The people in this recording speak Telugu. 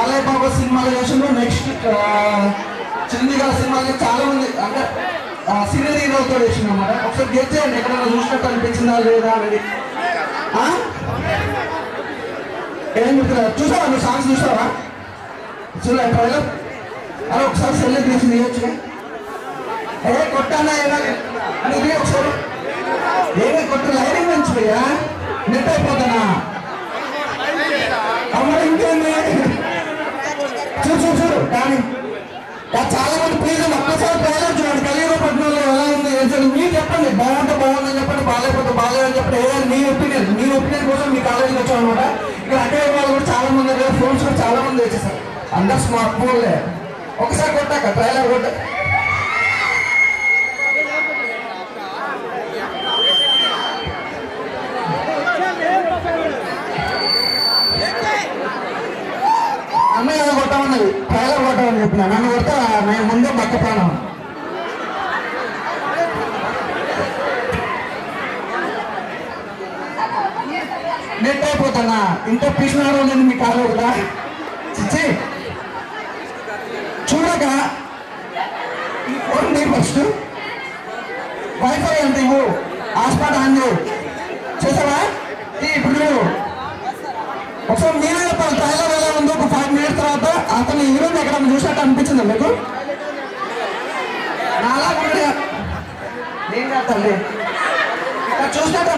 బాలయ్య బాబు సినిమాలు చేసిండు. నెక్స్ట్ చిరంజీవి గారి సినిమాలు చాలా మంది అంటే సీనియర్ హీరోతో చేసిండు అన్నమాట. ఒకసారి గెట్ చేయండి ఎక్కడైనా చూసినట్టు అనిపించిందా లేదా అనేది. ఏం చెప్తున్నారు? చూసావా నువ్వు సాంగ్స్ చూసావా? చూడ ట్రైలర్ అరే ఒకసారి సెల్ తీసి తీయొచ్చు. ఏ కొట్టానా ఇది ఒకసారి ఏమే కొట్టు లైనింగ్ మంచిపోయా నెట్ అయిపోతానా అమ్మ ఇంకేంది చూడు కానీ చాలా మంది ప్లీజ్ ఒక్కసారి ట్రైలర్ చూడండి. కలియుగపట్నంలో ఎలా ఉంది ఏంటంటే మీరు చెప్పండి. బాగుందని చెప్పండి, బాగాలేకపోతే బాగాలేదని చెప్పండి. ఏదైనా నీ ఒపీనియన్ కోసం మీ కాలేజీకి వచ్చాం అనమాట. ఇక్కడ అటే వాళ్ళు కూడా చాలా మంది దగ్గర ఫోన్స్ కూడా చాలా మంది వచ్చేసారు. అందరు స్మార్ట్ ఫోన్లే. ఒకసారి కొట్టాక ట్రైలర్ కొట్ట అన్నయ్య కొట్టామన్నది ట్రైలర్ కొట్టామని చెప్పిన నన్ను కొడతా నేను ముందే బక్క ప్రాణం. నెట్ అయిపోతానా ఇంత పిసినారో నేను మీ కాలు కూడా చిచ్చి చూడక ఫస్ట్ వైఫై అంటే ఇవ్వు హాట్స్పాట్ ఆన్ చేసావా? ఇప్పుడు నువ్వు ఒకసారి మీరే చెప్పాలి ట్రైలర్ ఎలా ఉందో. ఒక 5 minutes తర్వాత అతను హీరోని ఎక్కడ చూసినట్టు అనిపించిందా మీకు? నాలా నేను కాదు చూసినట్టు